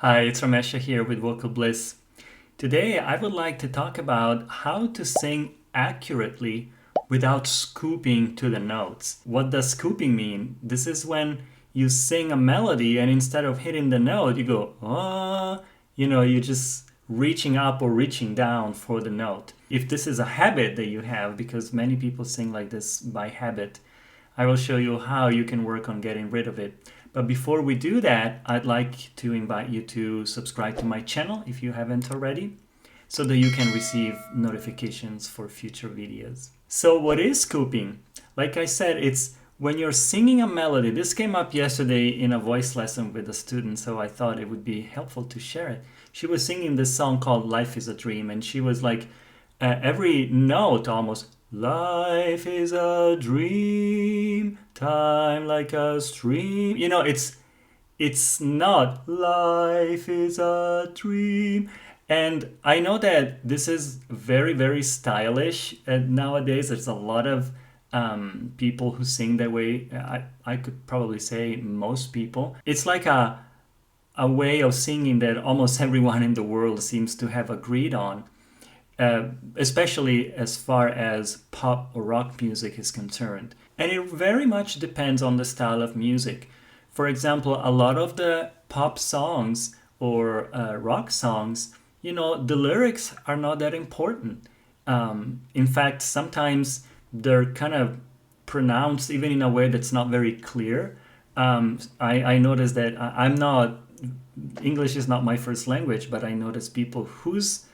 Hi, it's Ramesha here with Vocal Bliss. Today, I would like to talk about how to sing accurately without scooping to the notes. What does scooping mean? This is when you sing a melody and instead of hitting the note, you go, ah, you're just reaching up or reaching down for the note. If this is a habit that you have, because many people sing like this by habit, I will show you how you can work on getting rid of it. But before we do that, I'd like to invite you to subscribe to my channel if you haven't already, so that you can receive notifications for future videos. So what is scooping? Like I said, it's when you're singing a melody. This came up yesterday in a voice lesson with a student, so I thought it would be helpful to share it. She was singing this song called Life is a Dream, and she was like, every note almost, life is a dream, time like a stream. It's not life is a dream. And I know that this is very, very stylish. And nowadays, there's a lot of people who sing that way. I could probably say most people. It's like a way of singing that almost everyone in the world seems to have agreed on, especially as far as pop or rock music is concerned. And it very much depends on the style of music. For example, a lot of the pop songs or rock songs, the lyrics are not that important. In fact, sometimes they're kind of pronounced even in a way that's not very clear. I noticed that I'm not, English is not my first language, but I notice people whose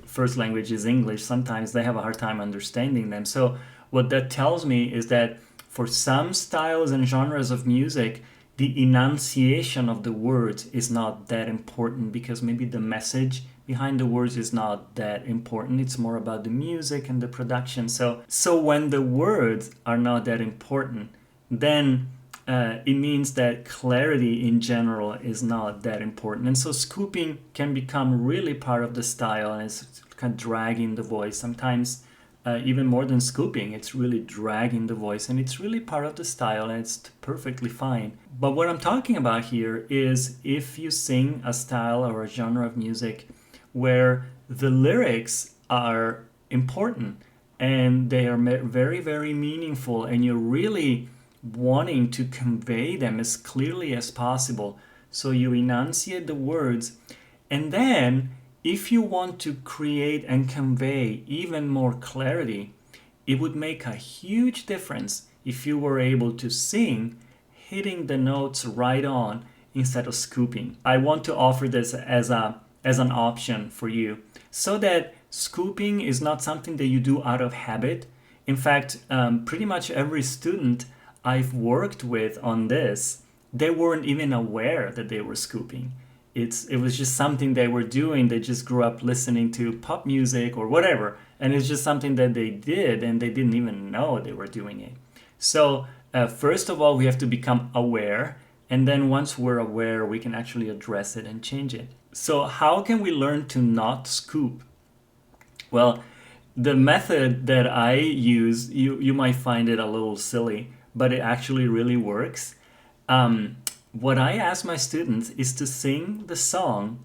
first language is English, sometimes they have a hard time understanding them. So what that tells me is that for some styles and genres of music, the enunciation of the words is not that important because maybe the message behind the words is not that important. It's more about the music and the production. So when the words are not that important, then it means that clarity in general is not that important. And so scooping can become really part of the style, and it's kind of dragging the voice. Sometimes even more than scooping, it's really dragging the voice, and it's really part of the style, and it's perfectly fine. But what I'm talking about here is if you sing a style or a genre of music where the lyrics are important and they are very, very meaningful, and you're really wanting to convey them as clearly as possible. So you enunciate the words, and then if you want to create and convey even more clarity, it would make a huge difference if you were able to sing hitting the notes right on instead of scooping. I want to offer this as an option for you so that scooping is not something that you do out of habit. In fact, pretty much every student I've worked with on this, they weren't even aware that they were scooping. It was just something they were doing. They just grew up listening to pop music or whatever, and it's just something that they did, and they didn't even know they were doing it. So first of all, we have to become aware, and then once we're aware, we can actually address it and change it. So how can we learn to not scoop? Well, the method that I use, you might find it a little silly, but it actually really works. What I ask my students is to sing the song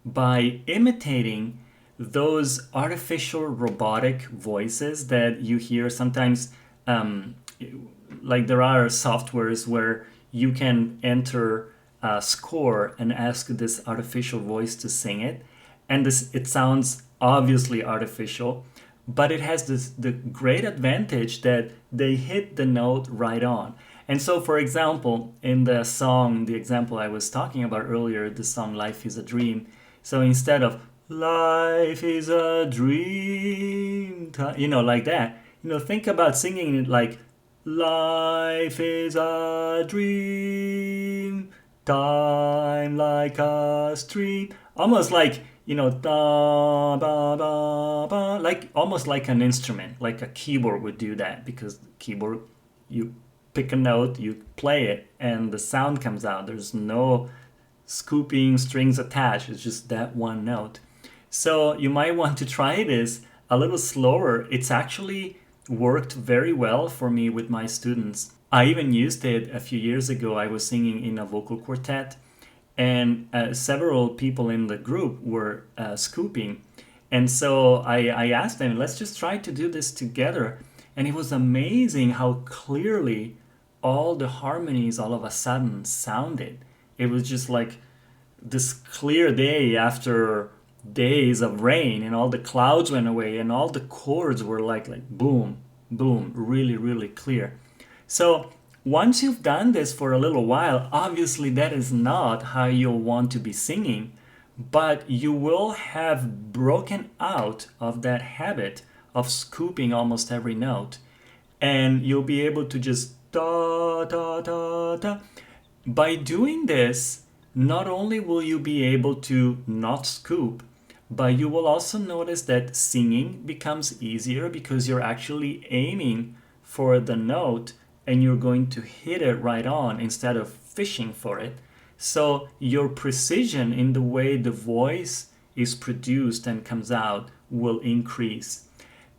by imitating those artificial robotic voices that you hear sometimes. Like there are softwares where you can enter a score and ask this artificial voice to sing it, and it sounds obviously artificial, but it has the great advantage that they hit the note right on. And so, for example, in the song, the example I was talking about earlier, the song Life is a Dream, so instead of life is a dream, like that, think about singing it like life is a dream, time like a stream, almost like da ba ba ba, like almost like an instrument, like a keyboard would do that, because the keyboard, you pick a note, you play it, and the sound comes out. There's no scooping strings attached. It's just that one note. So you might want to try this a little slower. It's actually worked very well for me with my students. I even used it a few years ago. I was singing in a vocal quartet, and several people in the group were scooping. And so I asked them, let's just try to do this together. And it was amazing how clearly all the harmonies all of a sudden sounded. It was just like this clear day after days of rain, and all the clouds went away and all the chords were like boom, boom, really, really clear. So once you've done this for a little while, obviously that is not how you'll want to be singing, but you will have broken out of that habit of scooping almost every note, and you'll be able to just da da da da. By doing this, not only will you be able to not scoop, but you will also notice that singing becomes easier because you're actually aiming for the note and you're going to hit it right on instead of fishing for it. So your precision in the way the voice is produced and comes out will increase.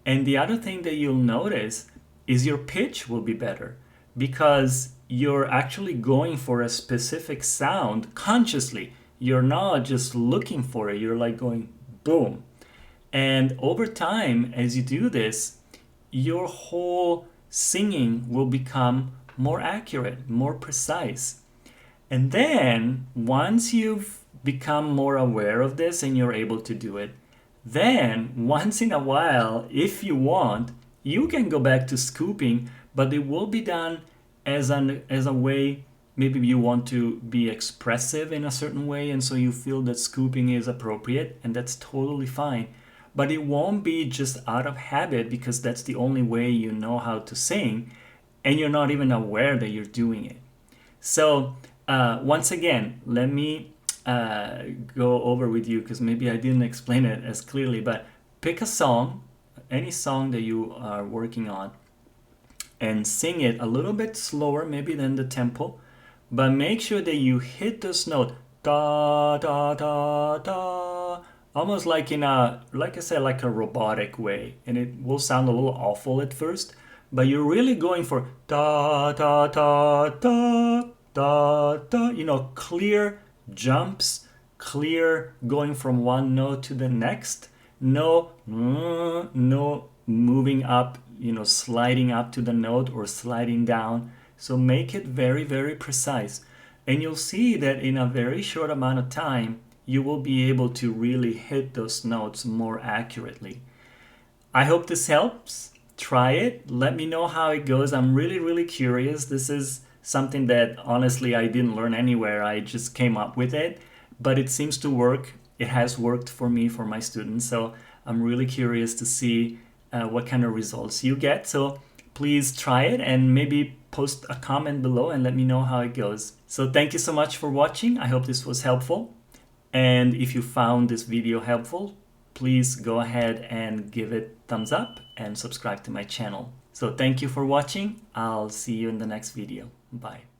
And the other thing that you'll notice is your pitch will be better because you're actually going for a specific sound consciously. You're not just looking for it, you're like going boom. And over time, as you do this, your whole singing will become more accurate, more precise. And then once you've become more aware of this and you're able to do it, then once in a while, if you want, you can go back to scooping, but it will be done as a way. Maybe you want to be expressive in a certain way, and so you feel that scooping is appropriate, and that's totally fine. But it won't be just out of habit because that's the only way you know how to sing, and you're not even aware that you're doing it. So once again, let me go over with you because maybe I didn't explain it as clearly, but pick a song, any song that you are working on, and sing it a little bit slower maybe than the tempo, but make sure that you hit this note da da da da, almost like in a, like I said, like a robotic way, and it will sound a little awful at first, but you're really going for da da da da da da, clear jumps, clear going from one note to the next, no moving up, sliding up to the note or sliding down. So make it very, very precise. And you'll see that in a very short amount of time, you will be able to really hit those notes more accurately. I hope this helps. Try it. Let me know how it goes. I'm really, really curious. This is something that honestly I didn't learn anywhere. I just came up with it, but it seems to work. It has worked for me, for my students. So I'm really curious to see what kind of results you get. So please try it and maybe post a comment below and let me know how it goes. So thank you so much for watching. I hope this was helpful. And if you found this video helpful, please go ahead and give it thumbs up and subscribe to my channel. So thank you for watching. I'll see you in the next video. Bye.